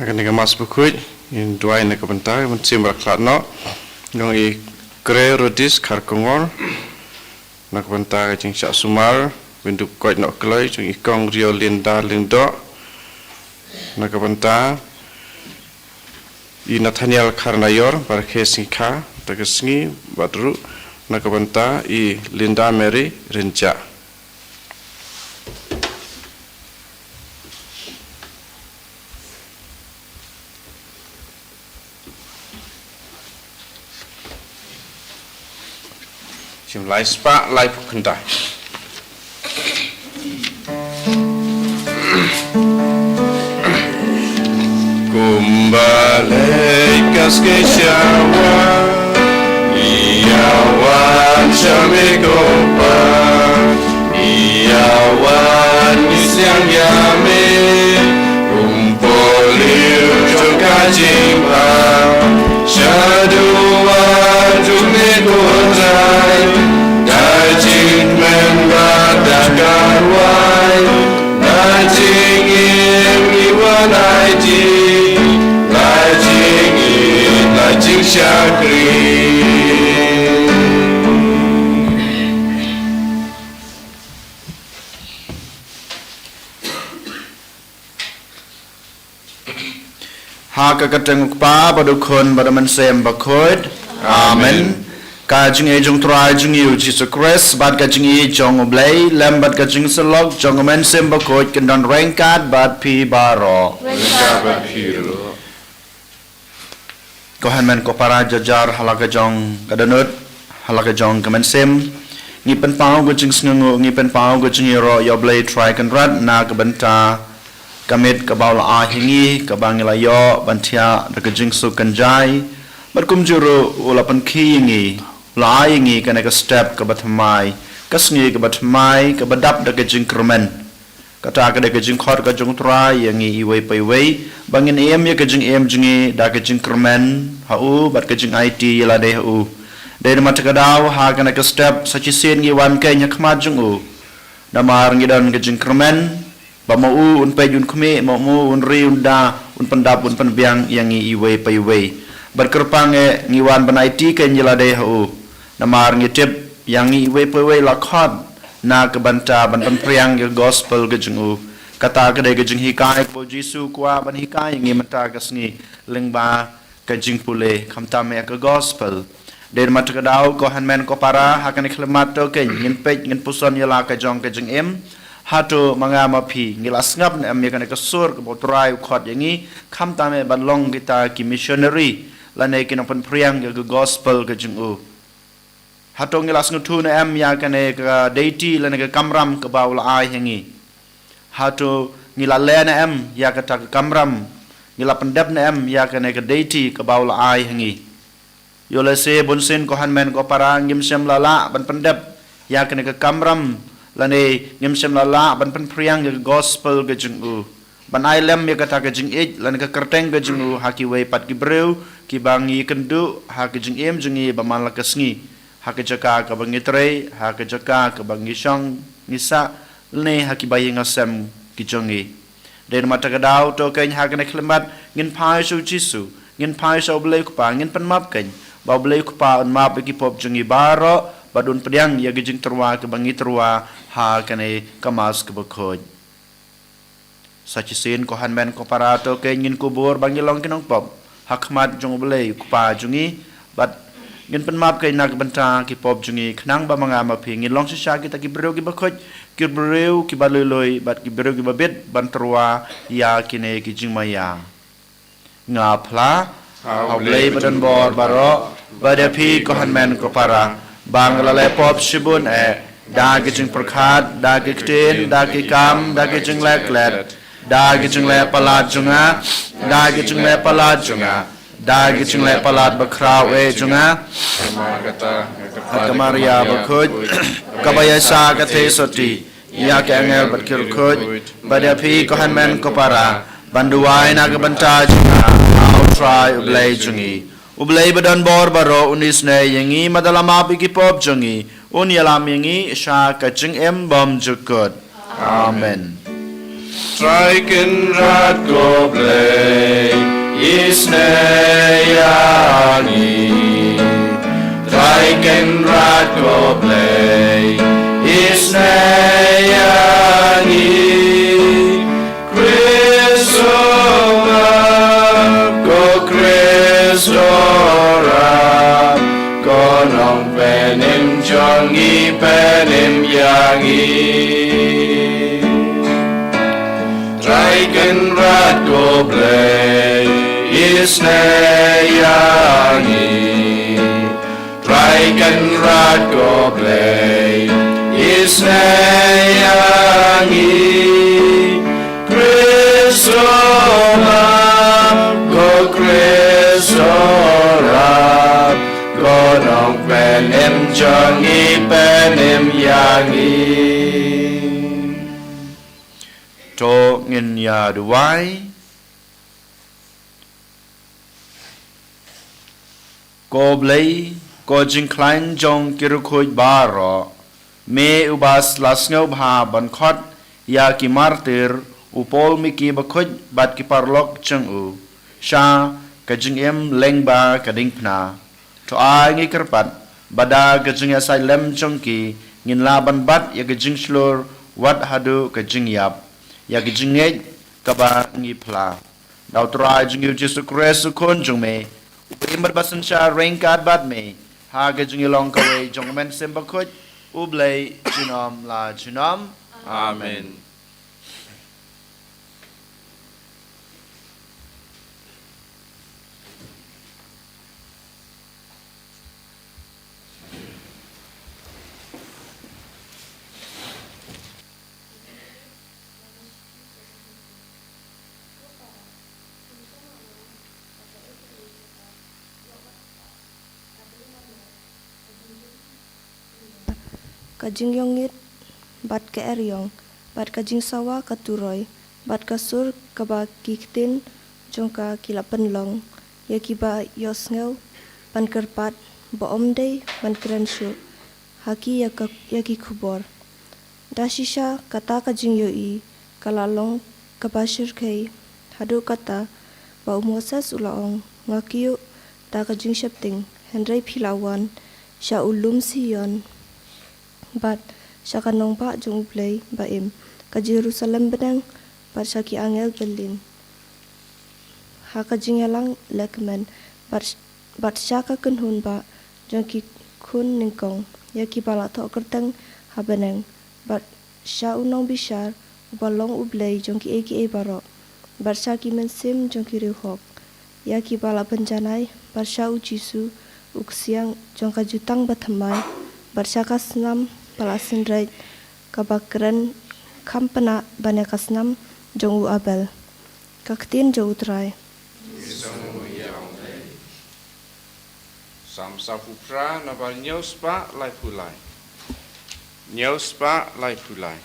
akan dengan mas bukuj in dua ini kebentar mencium raklat no yang kre rodis karkongor nak kebentar jeng syak sumar bentuk kuat no kelai jeng ikong rio linda lindo nak kebentar i Nathaniel Karnayor barkesingka tagesngi badru nak kebentar i Linda Mary Renja. Jom lai spa lai pukenda. Kumbali kaske syawa, iawan syamikopa, iawan isyang yame, kumpoliu joka jimpa, syadua jumikotai, dajin menbadakarwai, dajin iwan aji. Lajing syakri Hakakateng pa padukon badaman sem bakod amen kajing ejong try jing yu Jesus Christ bad kajing ejong oblay lambat kajing selok jong men sem bakod kendon rengkat bad pi baro Kohan men ko para jajar halaka jong kadanut halaka jong kamen sem ngi pen pau go jing sngu ngi pen pau go jing ro yo blay try kan rat na ka banta kamit ka baul a hingi ka bangila yo bantia da ka jing su kan jai bar kum juru ula pan khi ngi la ngi ka na ka step ka batmai ka sngi ka batmai ka badap da ka jing kermen kata ka da ka jing khot ka jong try yang ngi iwei pai wei bangin em ya ka jing em jingi da ka jing kermen hau bat ka jing IT la de hau de ma ta ka daw ha ka na ka step sa chi sen ngi wan ka nya khma jung u da mar ngi dan ka jing kermen ba mo u un pe jun khme mo mu un ri un da un pandap un panbiang yang ngi iwei pai wei bat kerpang e ngi wan ban IT ka ngi la de hau da mar ngi tip yang ngi iwei pai wei la khot na ka banta ban pan priang ge gospel ge jung u kata ka de ge jing hikai ko Jesu kwa ban hikai ngi mata ka sngi lengba ka jing pule khamta me ka gospel de mat ka daw ko han men ko para ha kan khlemat to ke ngin pej ngin puson yala ka jong ka jing em hatu manga ma phi ngila snap ne am kan ka sur ko trai khot yangi khamta me ban long kita ki missionary la ne kin pan priang ge gospel ka jing u hatu ngila snutu ne am ya kan ka deity la ne ka kamram ka baul ai hangi hatu ngila lena em ya ka ta kamram ngila pendap na em ya ka ne ka deity ka baul ai hangi yo le se bonsen ko han men ko para ngim sem lala ban pendap ya ka ne ka kamram la ne ngim sem lala ban pen priang ga gospel ga jing u ban ai lem ya ka ta ga jing e la ne ka kerteng ga jing u ha ki wei pat ki breu ki bangi kendu ha ka jing em jing e ba man la ka sngi ha ka jaka ka bangi tre ha ka jaka ka bangi shong ngisa ne ha ki bayi ngasem ki jongi den mata ka daw to ken ha ka ne khlemat ngin phai su Jesu ngin phai so ble ku pa ngin pan map ken ba ble ku pa on map ki pop jongi baro badun priang ya gi jing terwa ka bangi terwa ha ka ne kamas ka bakhoj sachi sen ko han men ko para to ken ngin kubur bangi long kinong pop hakmat jong ble ku pa jongi bat ngin pan map ken nak banta ki pop jongi khnang ba manga ma phi ngin long sha ki ta ki bro ki bakhoj ki breu ki baloi bat ki breu ki babet bantrua ya kine ki jingmaya nga phla hablei badan bor baro bada phi ko han men ko para bangla le pop shibun e da ki jing prakhat da ki ten da ki kam da ki jing lek let da ki jing le palat junga da ki jing le palat junga da ki jing le palat bakraw e junga Kamaria bakhoj kabaya sa ka the soti ya ke angel bat kir khoj bada phi ko han men ko para banduai na ka banta junga au try ublay jungi ublay badan bor baro unis ne yangi madalama bi ki pop jungi un yalam yangi sha ka jing em bom jukut amen Traiken rat goblei isneyangi Traiken rat goblei isneyangi Kristora go Kristora go nong penim jongi penim yangi Traiken rat goblei isneyangi Traiken rat goblei isneyangi Kristora go Kristora go nong penim jongi penim yangi to ngin ya duai ko blei ko jing klein jong kiru khoi baro me ubas lasngau bha ban khot ya ki martir upol mi ki ba khoj bat ki parlok chang u sha ka jing em leng ba ka ding pna to ai ngi kerpat bada ka jing asai lem chong ki ngin la ban bat ya ka jing slor wat hadu ka jing yap ya ki jing ngej ka ba ngi pla dau tra jing yu jesu kres kon jong me Imbar basan sha rain card bat me ha ka jing long ka we jong men sem ba khoj ublei chinom la chinom Amen. Kajing yongit bat ke eryong bat kajing sawa katuroi bat kasur kaba kiktin jongka kilapan long ya kiba yosngeu ban kerpat ba omdei ban krenshu haki ya ki kubor dashisha kata kajing yoi kalalong kabashir kei hadu kata ba umosas ulaong ngakiu ta kajing shepting hendrai pilawan sha ulum siyon bat syakanong ba jong play ba im ka Jerusalem benang bat syaki angel Berlin ha ka jingalang lekmen bat syaka kenhun ba jong ki kun ningkong ya ki bala to kerteng ha benang bat sya unong bishar balong ublay jong ki eki baro bat syaki mensim jong ki rihok ya ki bala penjanai bat sya ujisu uksiang jong ka jutang bathamai bat syaka senam palasin rait kabakren kampana banyak kasnam jongu abel kaktin jo utrai Sam sapupra na bal nyospa lai pulai. Nyospa lai pulai.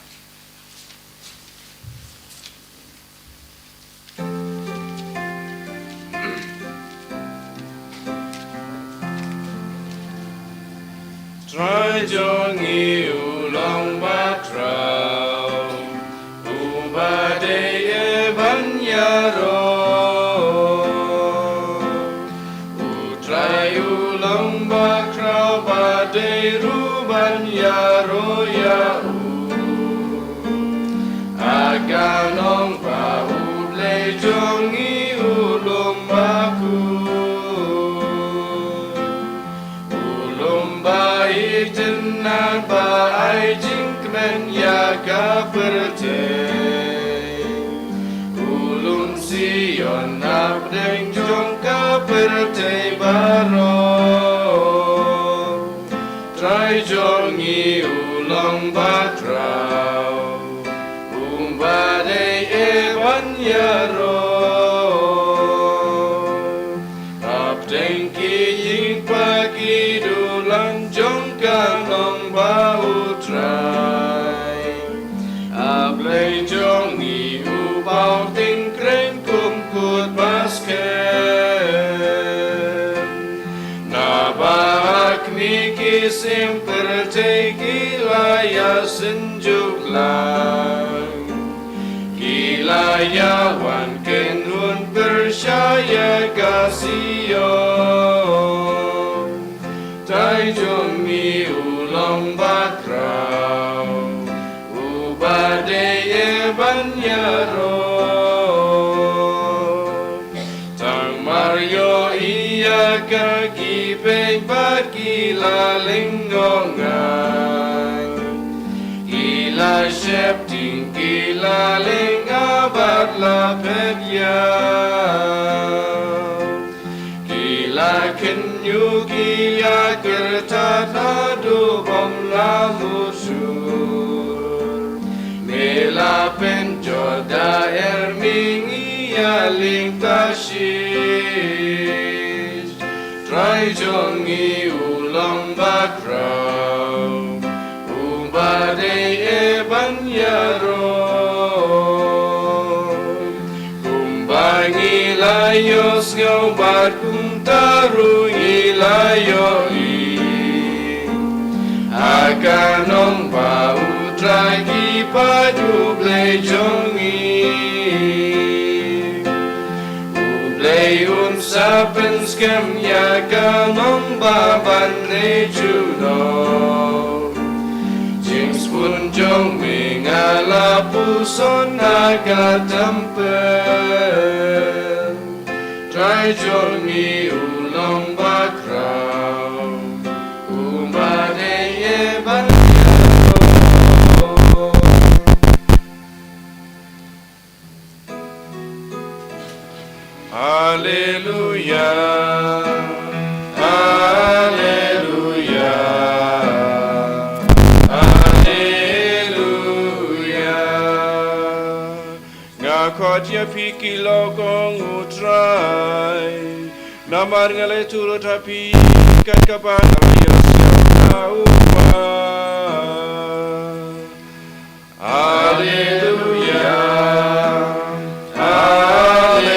Try jongi ulong batrau ubade banyaro utrai ulong batrau bade rubanyaro ya aganong pa uble jongi ulong baku Itenna ba ai jinkmen ya kaperte ulun sion abdeng jong kaperte baro trai jongi ulong batrau umbade ewan yaro abdeng ki jing pagi dulang jong kanong bau trai ablay jongi ubau ting kreng kum kut basket nabak niki simper tegi laya senjuk lang ki Bayawan kenun percaya kasih Tai jongi ulang bakrau Ubadeye banyaro Tang Mario iya kaki pek gila lengongan Gila shep ting gila lengabat la petya Gila kenyu gila kerta tadu bom la musur Mela penjoda ermingi ya ling tashish Try jongi ulang bakrau Ubade banyaro Kumbangi layos ngobat kumtaru ilayo Akanong pautragi paduble jongi Ublay unsapen skem yakanong baban rejuno Jings pun jong mingala puson nagatampen Try jongi ulong bakrau Umbade banyaro Hallelujah Hallelujah Ngakot ya piki lokong utrai Namar ngale turut hapi kat kapan ayas yang tauma Hallelujah Hallelujah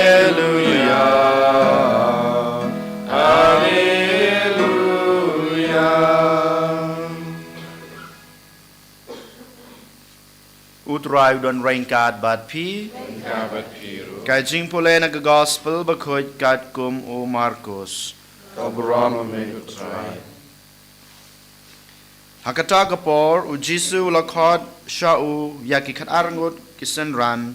Hallelujah Utrai udon rainkat bat pi Kabat piru Kajing pule na gospel bakoy kat kum o Marcos Obrama megutrai Hakata kapor u Jisu lakhot shau yaki khat arngut kisenran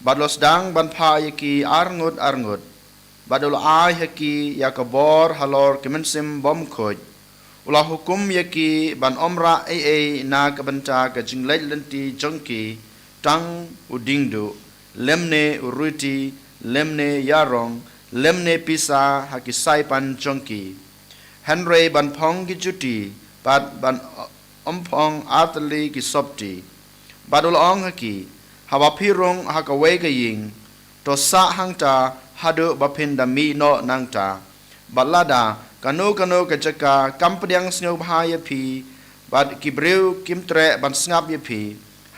badlos dang ban pha yaki arngut badul ai yaki yakabor halor kimensim bom khoj ula hukum yaki ban omra ai na kabanta ka jinglai lenti jongki tang udingdu lemne uruti lemne yarong lemne pisa haki saipan jongki Henry ban pong ki juti bad ban ompong atli ki sopti badul ong haki hawa pirong hakawai ka ying to sa hangta hadu bapinda mi no nangta balada kanu ka jaka kampadang snyo bahaya pi bad kibreu kimtre ban snap ye pi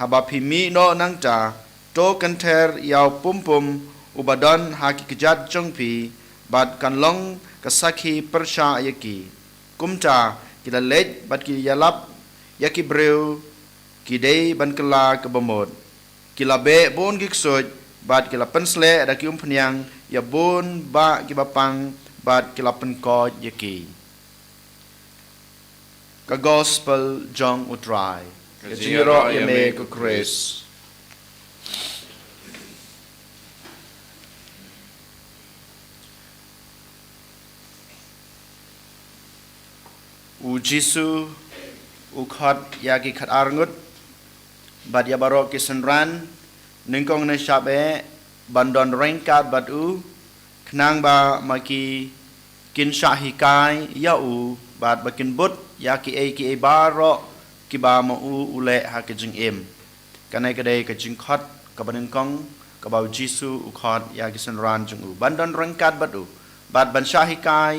haba pi mi no nangta to kanter yaw pumpum ubadon haki kejat jongpi bad kanlong kasaki persha yaki kumta kita lej bad ki yalap yaki breu kidei ban kela kebomod kila be bon giksoj bad kila pensle ada ki umpanyang ya bon ba ki bapang bad kila penko yaki ka gospel jong utrai kajiro yame ko Chris u Jisu u khat yaki khat arngut bad ya barok kisenran ningkong na shabe bandon rengkat bad u knang ba maki kin shahikai ya u bad bakin but yaki e baro ki ba ma u ule ha ke jing em kanai kadai ka jing khat ka baningkong ka ba Jisu u khat yaki senran jung u bandon rengkat bad u bad ban shahikai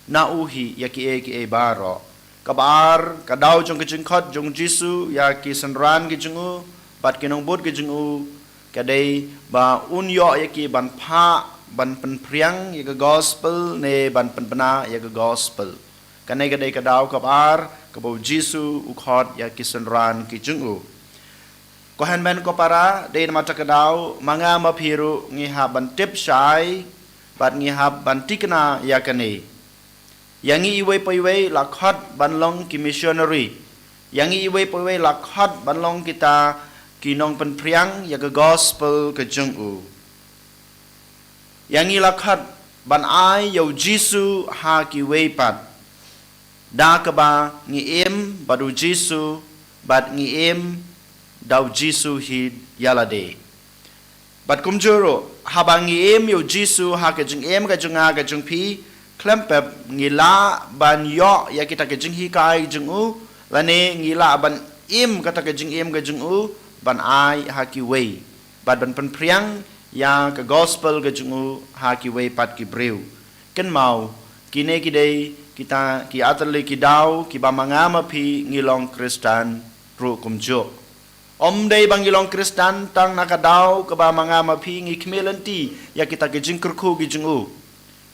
na u hi yaki e baro kabar kadau jong ke jing khat jong Jisu yaki senran ki jung u bad kinong but ki jung u kadai ba un yo yaki ban pha ban pen priang ya gospel ne ban pen pena ya gospel kanai kadai kadau kabar ka bo Jisu u khat ya kisenran ki jung u ko han men ko para de mata kadau manga ma phiru ngi ha ban tip sai bat ngi ha ban tikna yakane yangi iwe poiwe la khat ban long ki missionary yangi iwe poiwe la khat ban long kita ki nong pen priang ya gospel ke jung u yangi la khat ban ai yo jisu ha ki we pat da ka ba ngi em badu jisu bat ngi em dau jisu hi yalade bat kum juro ha ba ngi em yo jisu ha ke jung em ka jung a ka jung phi klem pep ngi la ban yo ya kita ke jung hi kai jung u lane ngi la ban em kata ke jung em ka jung u ban ai ha ki we bat ban pen priang ya ka gospel ka jung u ha ki we pat ki breu ken mau kine ki dei kita ki atale ki dau ki ba mangama phi ngilong kristan ru kum jo om dei bang ngilong kristan tang nakadau ka ba mangama phi ngi khmelanti ya kita ke jing kurkhu ki jung u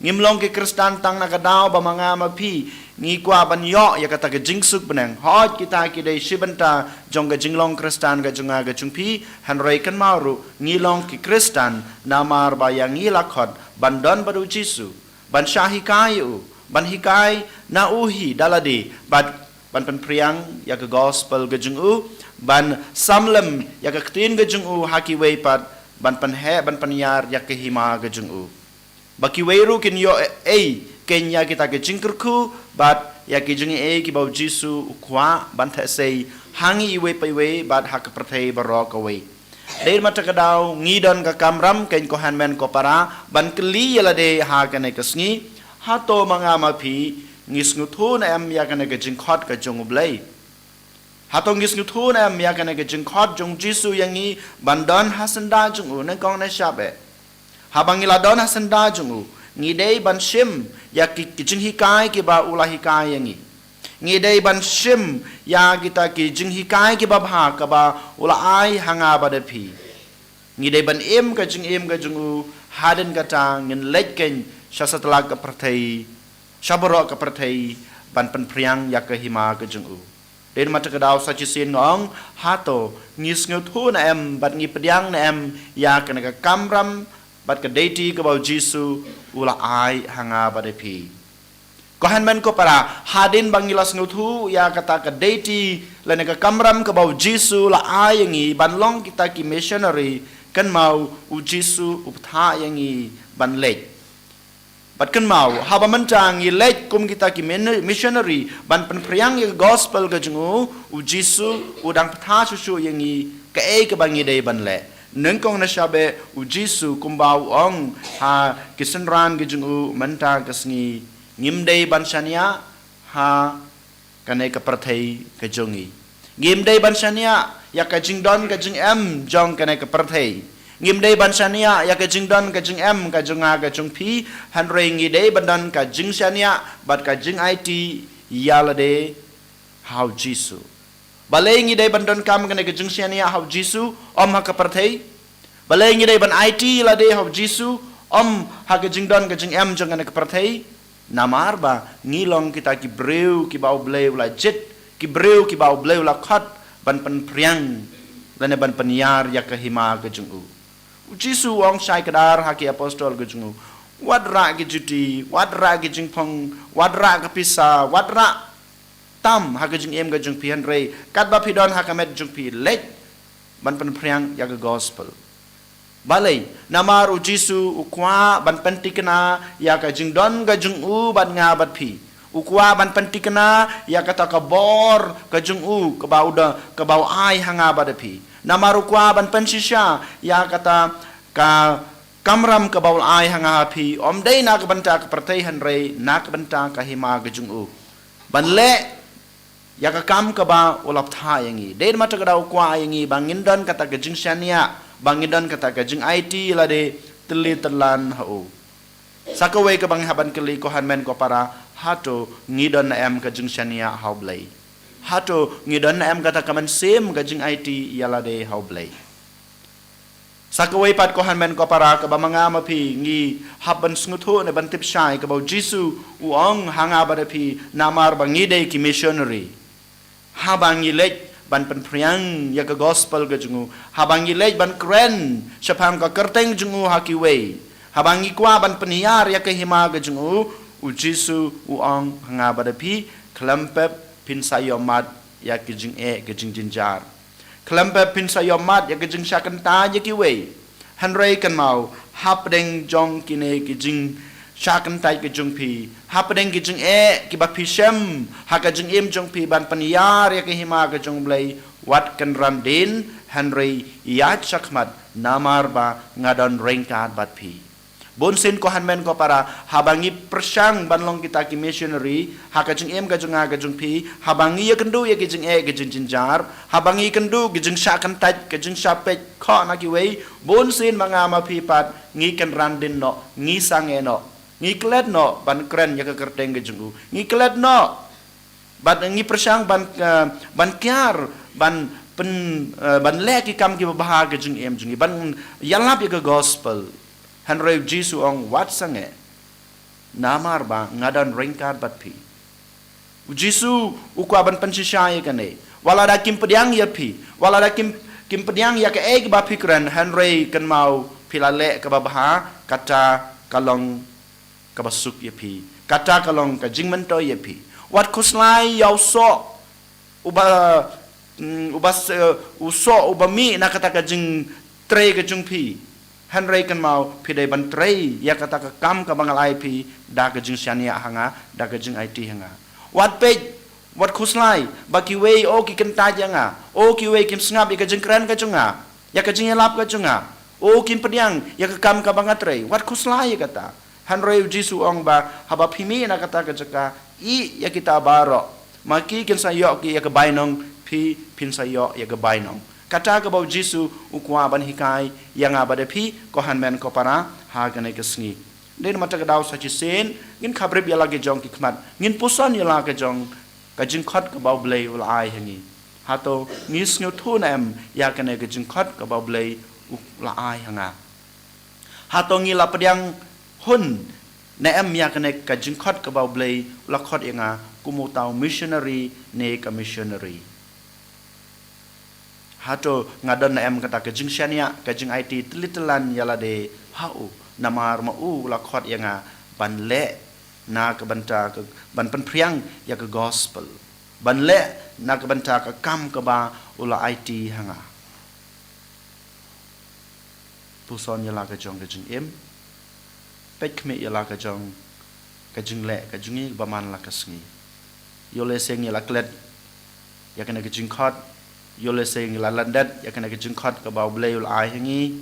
ngimlong ke kristan tang nakadau ba mangama phi ngi kwa ban yo ya kata ke jing suk benang hot kita ki dei shibanta jong ga jinglong kristan ga junga ga jungpi hanrei kan mauru ngilong ki kristan namar ba yang ngilakot bandon badu jisu ban shahi kayu ban hikai na uhi daladi ban pen priang ya ke gospel ga jungu ban samlem ya ke tin ga jungu haki wei pat ban pen he ban pen yar ya ke hima ga jungu baki weiru kin yo kenya kita ke jingkurku bat ya ke jungi ki bau jisu kwa ban tha sei hangi iwe paiwe bat hak perthei barok away deir mata kadau ngidon ka kamram ken ko hanmen ko para ban kli yala de ha kane kasngi hato mangama phi ngisngu thun em ya kane ke jingkhot ka jong blai hato ngisngu thun em ya kane ke jingkhot jong jisu yangi bandon hasanda jong u na kong na shabe habangila don hasanda jong u ngi dei ban shim ya ki jing hikai ki ba ula hikai yangi ngi dei ban shim ya kita ki jing hikai ki ba bha ka ba ula ai hanga ba de phi ngi dei ban em ka jing em ka jung u haden ka ta ngin lek ken shasatla ka prathai shabro ka prathai ban pen priang ya ka hima ka jung u den mata ka daw sa chi sin ngong hato ngis ngu thu na em bat ngi pediang na em ya ka na ka kamram bat ka deity ka ba jisu ula ai hanga ba de phi ko hanman ko para hadin bangilas nguthu ya kata ka deity lane ka kamram ka bau jisu la ai yangi banlong kita ki missionary kan mau u jisu uptha yangi ban lek bat kan mau haba mantang i lek kum kita ki missionary ban pen priang ye gospel ka jungu u jisu udang ptha su yangi ka ka bangi dei ban le neng kong na shabe u jisu kumbau ong ha kisenran ge jungu manta kasngi ngimdei bansania ha kane ka prathai ka jongi ngimdei bansania ya ka jingdon ka jing em jong kane ka prathai ngimdei bansania ya ka jingdon ka jing em ka jonga ka jongpi hanrei ngi dei bandan ka jing sania bat ka jing it yalade how jisu balai ngi dei bandan kam kane ka jing sania how jisu om ha ka prathai balai ngi dei ban it lade how jisu om ha ka jingdon ka jing em jong kane ka prathai namar ba ngilong kita ki breu ki bau bleu la jet ki breu ki bau bleu la khat ban pen priang lane ban pen yar ya ka hima ka jungu jisu ong sai kadar ha ki apostol ka jungu wadra ki juti wadra ki jingpong wadra ka pisa wadra tam ha ka jing em ka jung pian rei kat ba pidon ha ka met jung pi let ban pen priang ya ka gospel balai namar u jisu ukwa ban pentikna ya ka jingdon ga jung u ban nga bat phi ukwa ban pentikna ya kata ka bor ka jung u ka bauda ka bau ai hanga bat phi namar ukwa ban pensisha ya kata ka kamram ka bau ai hanga phi om dei na ka banta ka prathai han rei na ka banta ka hima ga jung u ban le ya ka kam ka ba ulap tha yangi dei mata ka dau kwa yangi bangin don kata ka jing shania bangidan kata ka jing it lade teli telan hau sakawai ka bang haban keli ko hanmen ko para hato ngidon na em ka jing shania hau blai hato ngidon na em kata kaman sem ka jing it yalade hau blai sakawai pat ko hanmen ko para ka bamanga mapi ngi haban snutho ne ban tip shai ka bau jisu uong hanga ba pi namar bangi dei ki missionary ha bangi lek ban penpriang ya ke gospel ke jungu habangi lej ban keren syapam ka kerteng jungu hakiwe habangi kwa ban peniar ya ke hima ke jungu ujisu uang hanga badapi klempep pin sayomat ya ke jing ke jing jinjar klempep pin sayomat ya ke jing syakan ta ya kiwe hanrei kan mau hapdeng jong kine ke jing syakan tai ke jung pi hapdeng ke jing ki ba pi shem ha ka jing im jung pi ban paniar ya ke hima ke jung blai wat kan randin hanrei ya chakmat namar ba ngadon rengkat bat pi bonsin ko hanmen ko para habangi persang banlong kita ki missionary ha ka jing im ka jung pi habangi ya kendu ya ke jing ke jing jinjar habangi kendu ke jing syakan tai ke jing syapet kho na ki wei bonsin mangama pi pat ngi kan randin no ngi sange no ngi klet no ban keren ya ke kerteng ke jungu ngi klet no ban ngi persang ban kyar ban ban leki kam ki bahag ke jung em jungi ban yalap ya ke gospel hanrei jisu ong wat sange namar ba ngadan ringkat bat pi jisu ukwa ban pensisya ya kane wala da kim pediang ya pi wala da kim pediang ya ke ba pi keren hanrei kan mau pilale ke baha kata kalong kabasuk ya pi kata kalong ka jingmento ya pi wat kuslai yau so uso ubami na kata ka jing tre ka jung pi hanrei kan mau pidai ban tre ya kata ka kam ka bangal ip da ka jing syania hanga da ka jing it hanga wat pe wat kuslai baki wei o ki kan ta janga o ki wei kim snap ka jing kran ka junga ya ka jing lap ka junga o kim pediang ya ka kam ka bangal tre wat kuslai kata hanrei jisu ong ba haba pimi na kata ka jaka ya kita baro maki kin sayo ki ya ka bainong pi pin sayo ya ka bainong kata ka bau jisu ukwa ban hikai yang abada pi ko hanmen ko para ha gane ka sngi den mata ka daw sa chi sen ngin khabrib ya lage jong ki khmat ngin puson ya lage jong ka jing khot ka bau blei ul ai hangi hato ngis nyu thu na em ya gane ka jing khot ka bau blei ul ai hanga hato ngi la pediang hun na em ya kane ka jingkhot ka bau blei la khot inga kumu tau missionary ne ka missionary hato ngadon na em kata ka jing syania ka jing it telitelan yala de hau namar ma la khot inga ban le na ka banta ka ban penpriang ya ka gospel ban le na ka banta ka kam ka ba ula it hanga puson yala ka jong ka jing em pek kme yala ka jong ka jing le ka jungi ba man la ka sngi yole seng yala klet ya kana ka jing khot yole seng yala landat ya kana ka jing khot ka ba blei ul ai hangi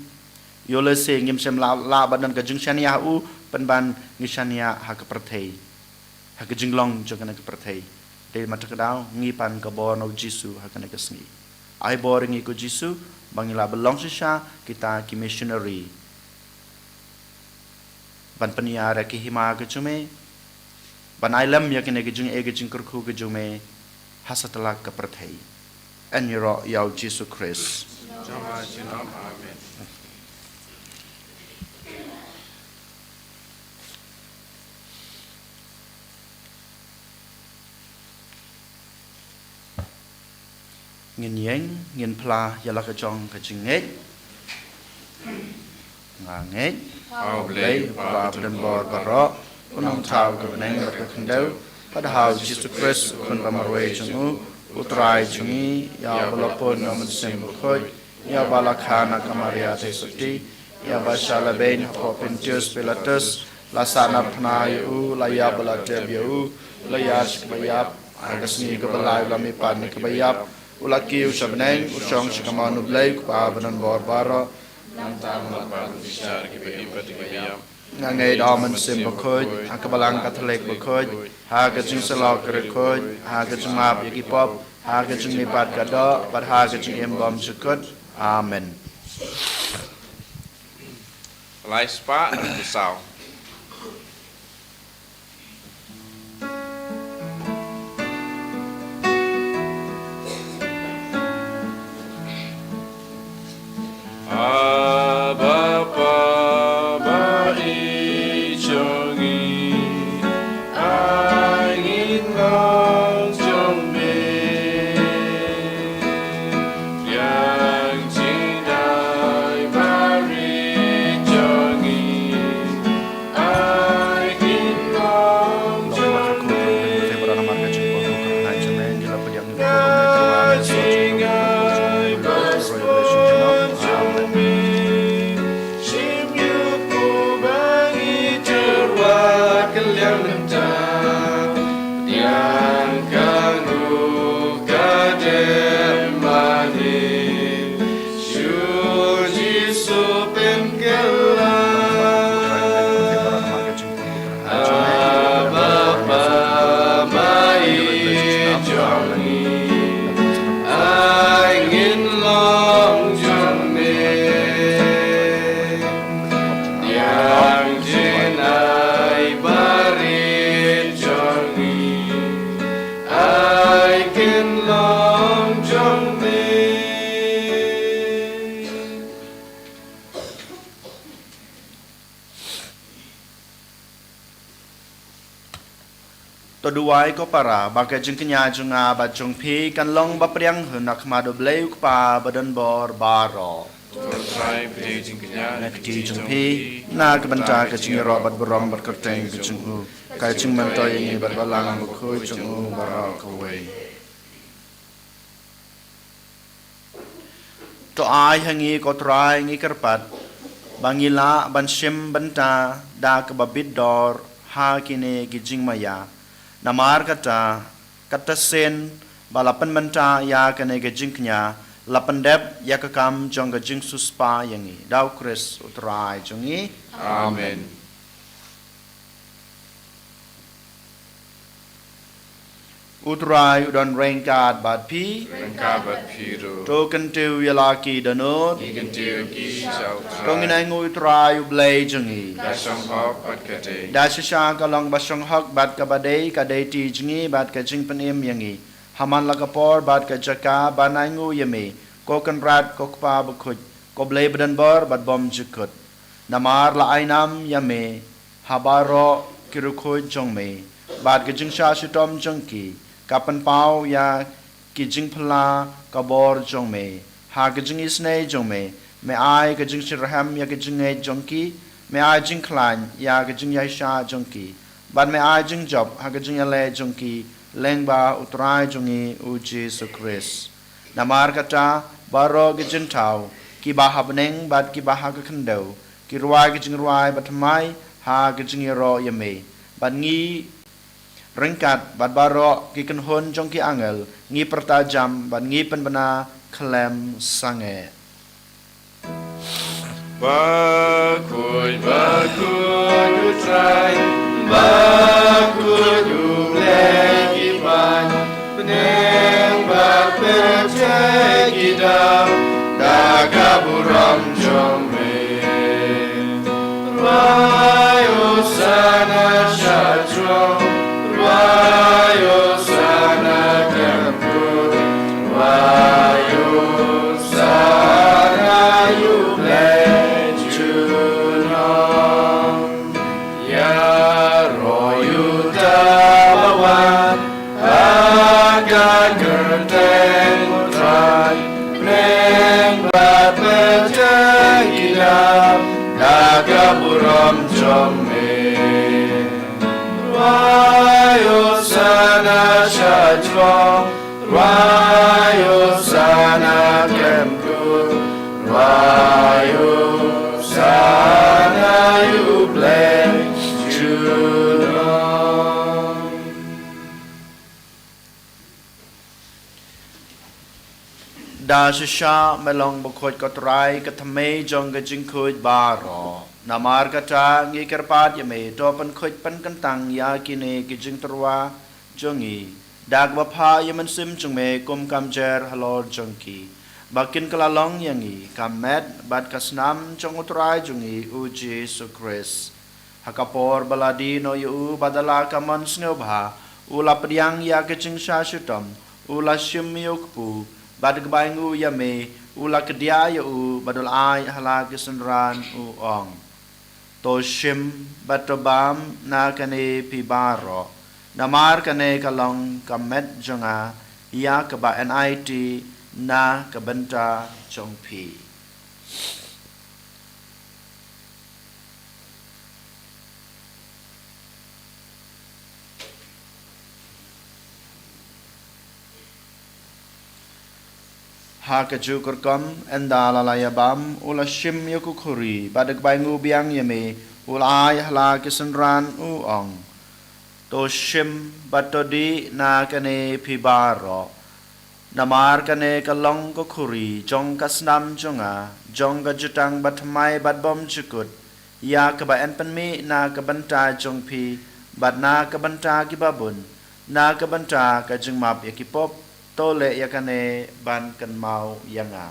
yole seng yim sem la badan ka jing shania u pan ban ngi shania ha ka perthei ha ka jing long jo kana ka perthei de mata ka daw ngi pan ka bo no jisu ha kana ka sngi ai bo ngi ko jisu bangila belong sha kita ki missionary ban paniara ki hima ke jume ban ailam ya kene ke jung e ke jing kurku ke jume hasatala ka prathai en yoro yau Jesus Christ Jama jinam amen. ngin yeng ngin pla yala ka jong ka jing ngej nga ngej Au blei blei ba ben bor baro unong tau ka beneng ba ka kendau pada hau Jesus Christ kun ba marwe jungu utrai jungi ya balapon namun sem khoi ya balakana kamaria te suti ya bashala ben Pontius Pilatus lasana pnayu la ya balate biu la ya shkbayap agasni ka balai lami pan ka bayap ulaki usabneng usong shkamanu blei pa banan bor baro ngangai daman sim bakoj akabalang katolik bakoj ha ka jing salok rekoj ha ka jing map yaki pop ha ka jing nipat kada pat ha ka jing embom chukut amen Lai spa dan kusau. Toduai ko para bagai jeng kenya junga ba jong pi kan long ba priang hunak ma do bleu pa badan bor baro Trai bde jing kenya na ki jong pi na ka banta ka jing ro bat borom bat ka teng ka jing u ka jing man to yin bat balang ko khu jing u baro ko wei to ai hangi ko trai ngi kerpat bangila ban shim banta da ka babit dor ha kine ki jing maya namar kata sen balapan menta ya kene ke jingknya lapan dep ya kekam jong ke jing suspa yangi dau kris utrai jongi Amen. utrai udon rengkat bat pi Rengkabat piru. to kentu yalaki danut Ikan tiu ki chau to nginai ngui utrai ublei jongi Dasang hok pat kate. da shisha kalong basong hok bat ka badei ka dei ti jingi bat ka jing penim yangi haman lakapor bat ka jaka banai ngu yemi ko kan rat ko pa bakut ko blei badan bor bat bom jikut namar la ainam yame habaro kirukhoy jongme bat ka jing sha shitom jongki kapan pau ya ki jing phla ka bor jongme ha ka jing isne jongme me ai ka jing shirham ya ka jing e jongki me ai jing klan ya ka jing ya sha jongki ban me ai jing job ha ka jing le jongki lengba utrai jongi uji sukris namar kata baro ka jing tau ki ba habneng bat ki ba ha ka khandau ki ruai ka jing ruai bat mai ha ka jing ro yame ban ngi rengkat bat baro ki kan hon jongki angel ngi pertajam ban ngi penbena klem sange Bakut utrai. Bakut ublei ban. Peneng bat percaya kita. Daga buram jombe. Ruayo sana syatro. Ruayo sana kempur. Ruayo sana yublei junong. Ya royu tabawan. Akan kerteng utrai. Neng bat berjegidam. Daga buram jombe. Ruayo sana syajro. Ruayo sana kemku. Ruayo sana yublei junong. da shisha melong bukhoj kotrai kathame jong ga jing khoj baro namar kata ngi kerpat yame to pan khoj pan kantang ya kine ki jing terwa jongi dag bapha yaman sim jongme kum kam jer halor jongki bakin kalalong yangi kamet bat kasnam jong utrai jongi uji sukris hakapor baladi no yu badala kaman snobha ula priang ya ke jing sha shutom ula shim yokpu bad kebaingu yame ula kedia yu badul ai hala kesenran u ong to shim batobam na kane pibaro namar kane kalong kamet jonga ya keba nit na kebenta jongpi ha kaju kurkam endala layabam ula shim yukukuri badak baingu biang yame ula ay hala kisenran u ong to shim batodi na kane pibaro Namar kane kalong ko khuri jong kasnam jonga jong ga jutang batmai bat bom chukut ya ka ba en panmi na ka banta jong pi bat na ka banta ki babun na ka banta ka jing map ya ki pop tole ya kane ban kan mau yanga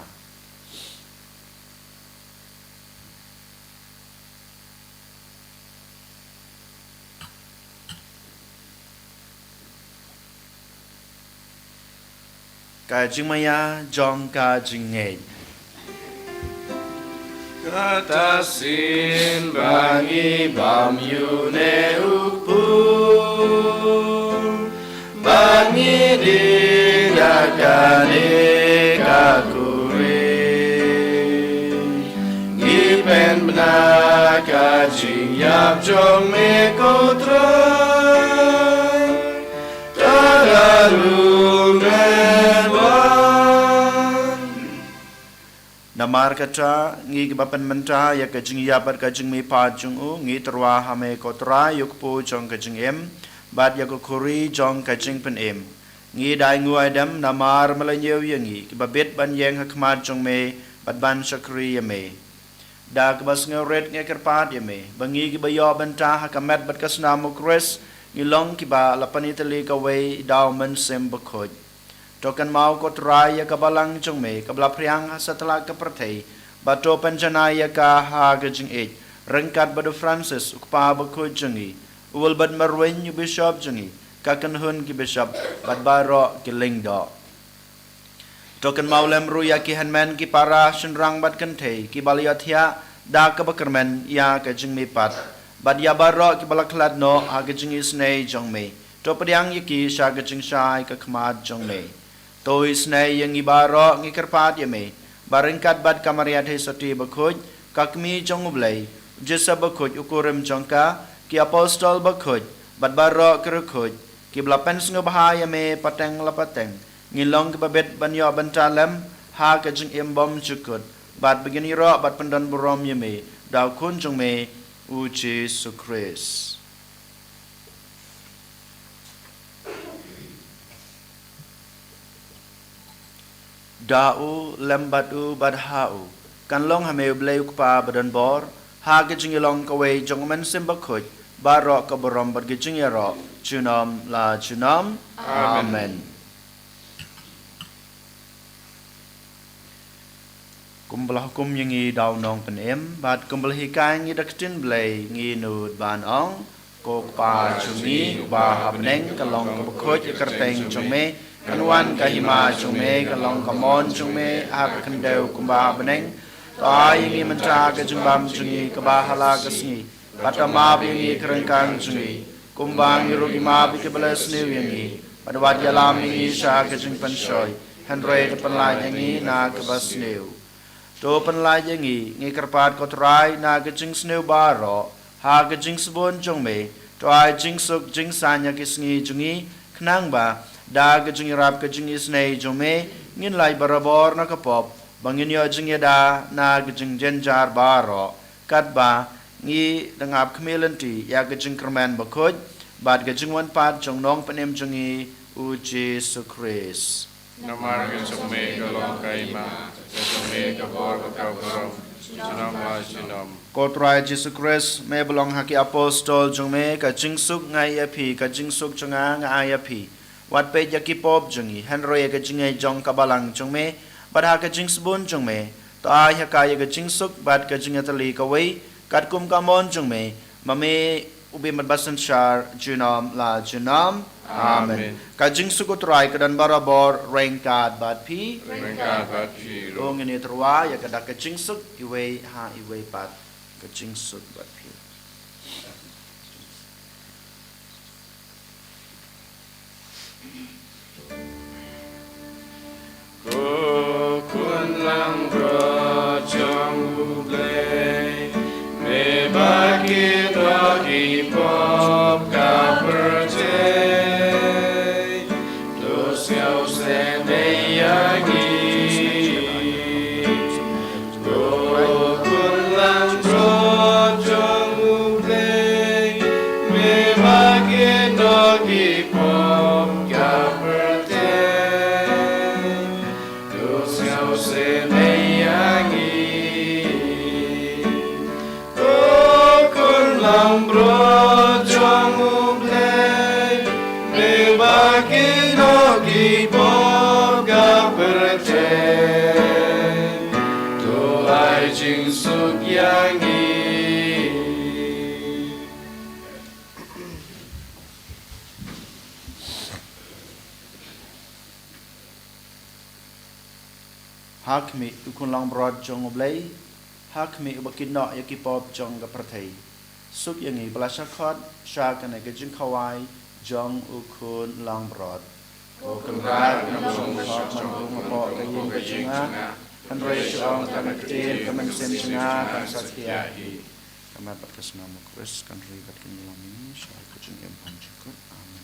ka jing maya jong ka jing ngej Katasin bangi bam yune upun bangi didakane kakure ngipen benaka jing yap jong me kotrai tadarung Namar kata ngi bapan menta ya kajing yabat kajing mi pa jung u ngi terwa hame kotra yuk pu jong kajing em bat ya ko kuri jong kajing pen em ngi dai ngu adam namar malanyew yangi ki babet ban yang hakmat jong me bat ban sakri ya me da kbas ngret ngi kerpat ya me bangi ki bayo benta hakamet bat kasna mukres ngi long ki ba lapanitali ka we daw men sem bakhoj Tokan mau ko traya kabalang jong me kabla priang setelah kepertai bato penjanaya ka ha gajing ej rengkat badu Francis ukpa baku jengi ul bad marwen yu bishop jengi kakan hun ki bishop bad baro ki lingdo Tokan mau lemru ya ki hanman ki para shenrang bad kentei ki baliathia da ka bakermen ya ka jing me pat bad ya baro ki balaklat no ha gajing isnei jong me to padiang yaki sha gajing shai ka khmat jong me Toi snai yang ibaro ngi kerpat yame baringkat bad kamariat he soti bakhoj kakmi jong ublai jesa bakhoj ukurem jongka ki apostol bakhoj bad baro kerkhoj ki blapen sngo bahaya me pateng lapateng ngilong ke babet banyo bantalem ha ka jing embom chukut bad begini ro bad pendan burom yame daw kun jong me u Jesus Christ Da'u lembatu badha'u kan long hame blay ukpa badan bor ha gijing long kaway jong men simbakhuj baro kaborom bad gijing yaro junam la junam amen kumbelah hukum yangi daw nong penem bad kumbelah hikai ngi daktin blay ngi nud ban ong kok pa jungi ba habneng kalong kabakhuj kerteng jong me Kanwan kahima chume kalong kamon chume ak kendeu kumba beneng ta yingi mentra ke jumbam chungi kabahala kasni patama bingi kerengkang chungi kumbang yirugi ma bi ke belas new yingi padwat yalam yingi sha ke jung panshoy henre de panlai yingi na ke bas new to panlai yingi ngi kerpat kotrai na ke jung snew baro ha ke jung subon chungme to ai jing suk jing sanya kisngi jungi knang ba da gajing rap gajing isnei jome ngin lai barabor na kapop bangin yo jing da na gajing jenjar baro kat ba ngi dangap kmelanti ya gajing kerman bakhoj bad gajing wan pat jong nong panem jongi u Jesus Christ Namar gajong kalong kaima gajong kabor bakau korom Junam la junam Kotrai Jesus Christ me belong haki apostol jome gajing suk ngai api gajing suk jonga ngai api Wat pe yaki pop jungi henry ka jingai jong kabalang jongme badha ka jing sabun jongme to ai ha ka ya jing suk bad ka jinga tali ka wei kat kum ka mon jongme mame ubi mat basan shar junam la junam amen ka jing suk utrai ka dan barabor rengkat bad pi Rengkat bat pi ong ini terwa ya ka da ka jing suk iwei ha iwei pat ka jing suk bad pi Kun lang bro jong ublay me bagi dogi pop ka perjay dos yau se me yagi kun lang bro jong ublay me bagi dogi pop ka perjay Hak mi ukun lang brod jong oblay, hak mi ubakin no yaki pop jong gapertay. Suk yangi belasakot syak ane gajing kawai jong ukun lang brod. Ukun brad jong kawai jong mapok kaying gajinga, kan rey jong kan ketin kamen sen jenga kan satyahi. Kamat pakas nama Kris kan rey bat kenilami syak gajing empan jikut. Amin.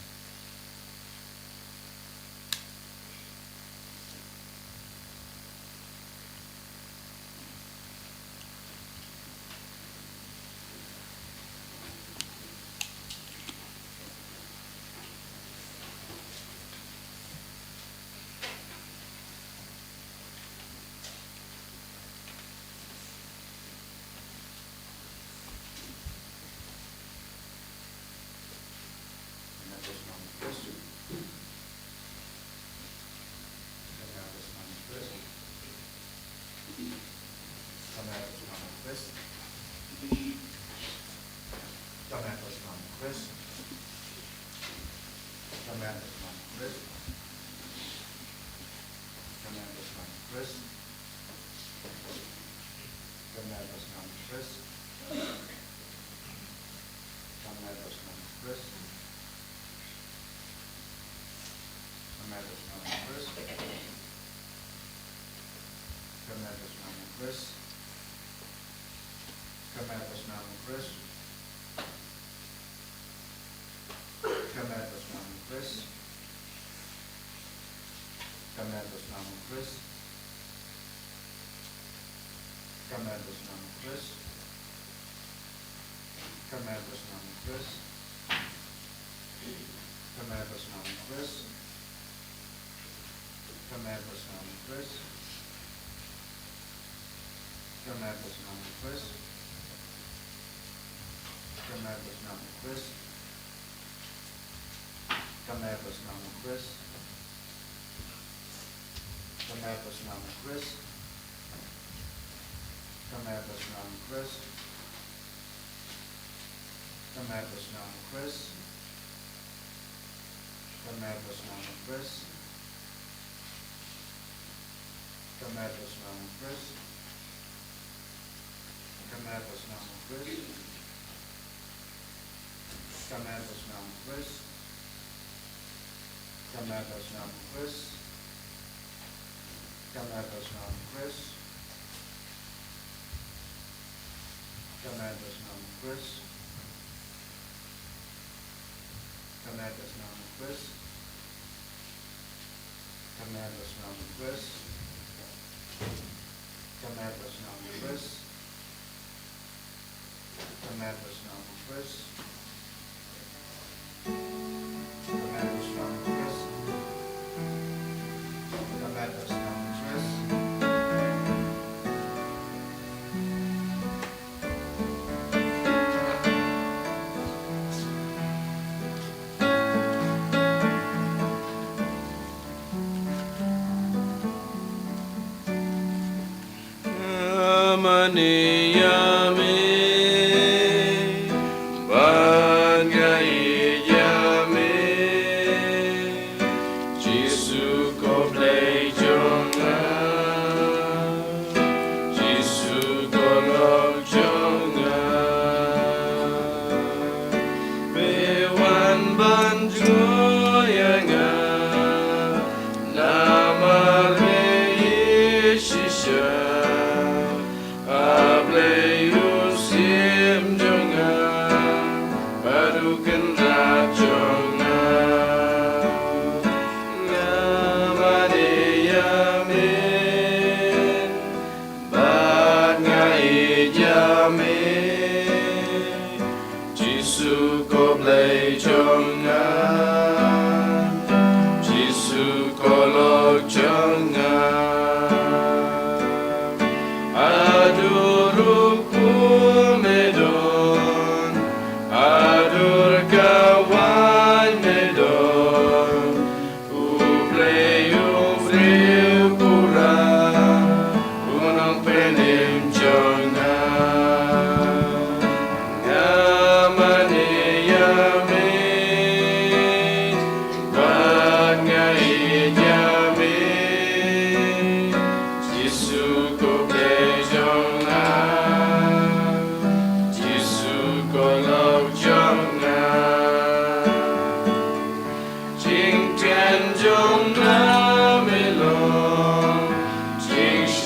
Jisu kolok jangan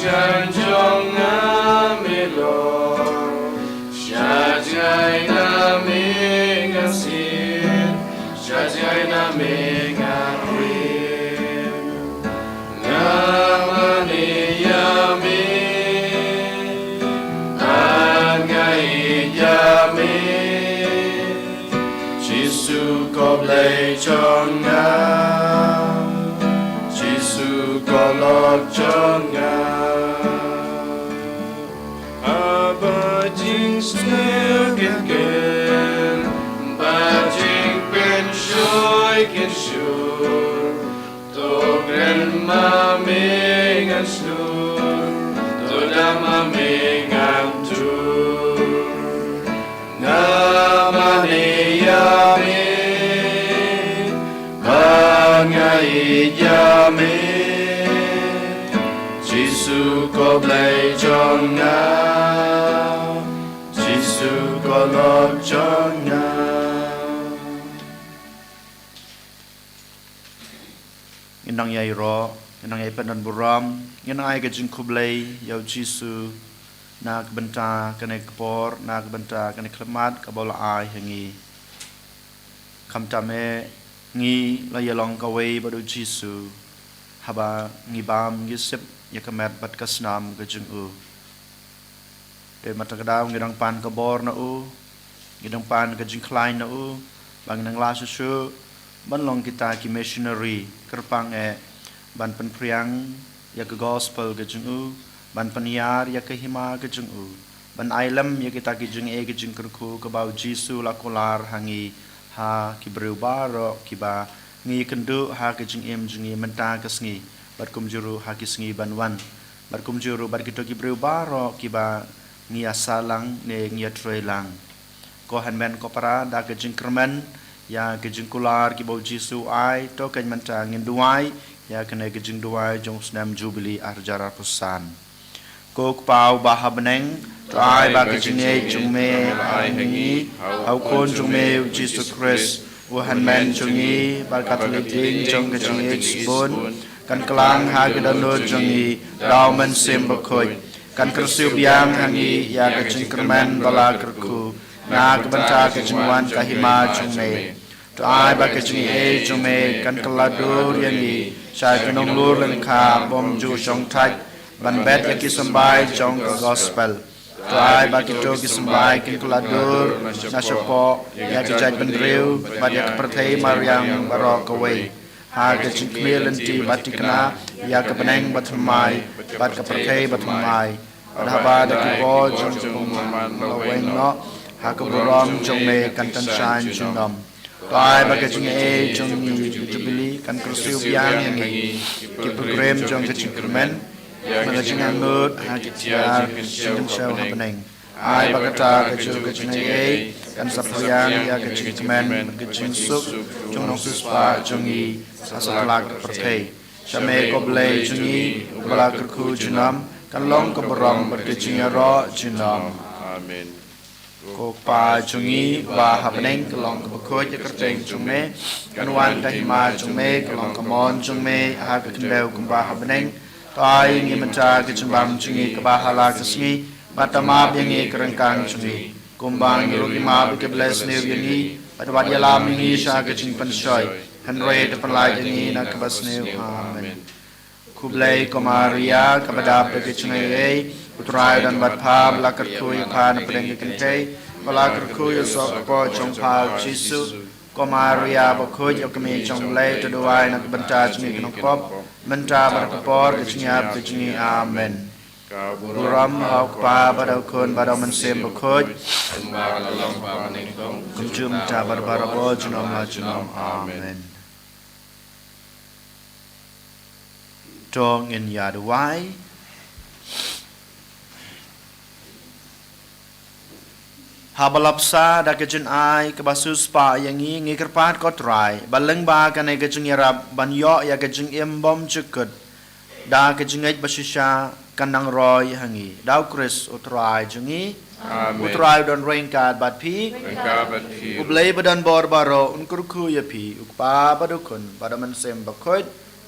Chanjong Amilo, Shajai Naming Asin, Shajai Naming Arin, Namani Yami, Angai Yami, Jisu Koble Chonga, Jisu Kolok Chonga. Jing snel gen Bajing pen shoy ken shur To gren ma ming an snur To dama ming an tur Namani yami Bangai yami Jisu koblai jonga Jisu kolok jonga Inang yai ro, inang yai penan buram, inang ai kajing kublai yau Jisu na kebenta kene kepor, na kebenta kene klemat kabola ai hangi. Kam tame ngi la yalong kawai badu Jisu haba ngi bam gisip ya kemet bat kasnam kajing u. De mata kadau ngidang pan kabor na u, ngidang pan kajing klein na u, bang nang la susu ban long kita ki missionary kerpang ban pen priang ya ke gospel kajing u, ban peniar ya ke hima kajing u, ban ailam ya kita kajing kajing kerku ke bau Jisu la kolar hangi ha ki berubaro ki ba ngi kendu ha kajing jingi menta kesngi bat kumjuru ha kisngi banwan bat kumjuru bat kita ki berubaro ki ba ngia salang ne ngia trelang ko hanmen ko para da kajing kerman ya kajing kular ki bau Jisu ai to kan menta ngin duai ya kene kajing duai jong snam jubili arjara pusan ko pau baha beneng to ai ba kajing jume ai hangi au kon jume Jesus Christ wo hanmen jungi ba katolik ding jong kajing bon kan kelang ha gedano jungi rau men sim bakoi kan kersiu biang hangi ya kajing kerman bala kerku na kebenta kajing wan kahima jume to ai ba kajing jume kan keladur yangi sai kanong lur len kha bom ju jong thai ban bet ya ki sambai jong gospel to ai ba ki to ki sambai kin keladur na sopo ya ki jai bendriu ba ya perthai mariang barok away ha kajing kmel ti batikna ya ka peneng batmai bat ka perthai batmai Adhaba da ki bo jong man laweng no ha ka borom jong me kan tan shan jingam tai ba ka jing jong ni jubili kan kursiu biang yang ni ki program jong ka jingkermen ma jing angut ha ki tiar jing show happening ai ba ka ta ka jing kan sapriang ya ka jingkermen ka jing suk jong no suspa jong ni asalak perthai Shame ko blai jong ni bala kerku junam kan long ke berang berkecing ro jinam Amen ko pa jungi ba hapneng ke long ke bekoj ke kerteng jume kan wan ka hima jume ke long ke mon jume ha ke kendau ke ba hapneng tai ngi menca ke jembam jungi ke ba hala ke singi batama bingi kerengkang jungi kumbang ru ki ma ke bless ne yangi patwa yalam ngi sha ke jing pan shoy hanre de pan lai ngi na ke bas ne amen Kublai Komaria kepada pekicungai utrai dan batpam lakar kuy pan pedeng kente balakar kuy sok po jong pal Jisu Komaria bakuy yakmi jong lay to duai nak benta jni knokop menta berkepor kecinyap kecini amen Buram hau pa badau kun badau mensem bakuy kumjum ta barbarabo junom la junom amen Dong in Yaduai Habalapsa da kejun ai kebasus pa yang ngi kerpat kotrai baleng ba kan ai kejung yarab ban yo ya kejung embom cukut da kejung ai basisha kanang roy hangi dau kris utrai jungi utrai don rengkat bat pi ublei badan bor baro unkurku ya pi ukpa badukun badaman sem bakot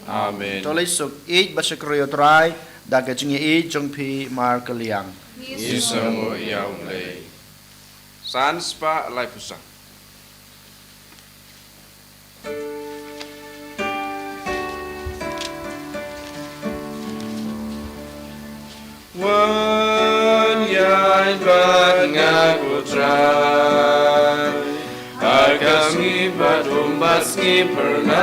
Amen Tolai suk ich basakroyo trai da ke jing e jong phi mar ka liang Isamo yaw lay. Sans pa lay pusa. Wan yai bat ngaku try. Akas ngi bat umbas ngi pernai.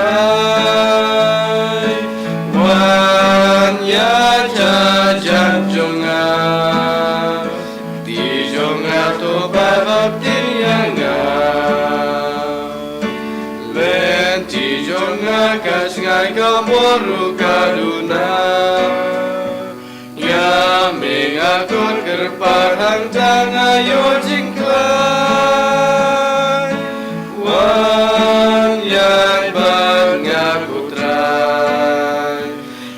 Wan ya jajan jonga. Di jonga to babab tianga. Len ti jonga kas ngai kamoru kaduna. Ya mengakut kerparang tanga yo jingklai Wan yang ban ngakutrai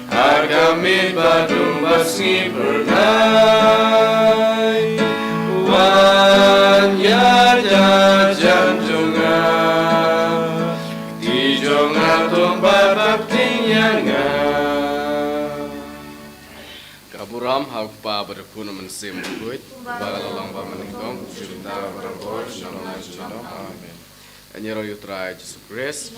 Agami badung basngi pernai Wan ya jajan jonga Di jonga tumba bapting yanga Kaburam hagpa berkuna mensim kuit bagalang ba meningkong cerita barang bor shalom amen. Anyero yutra Jesus Christ.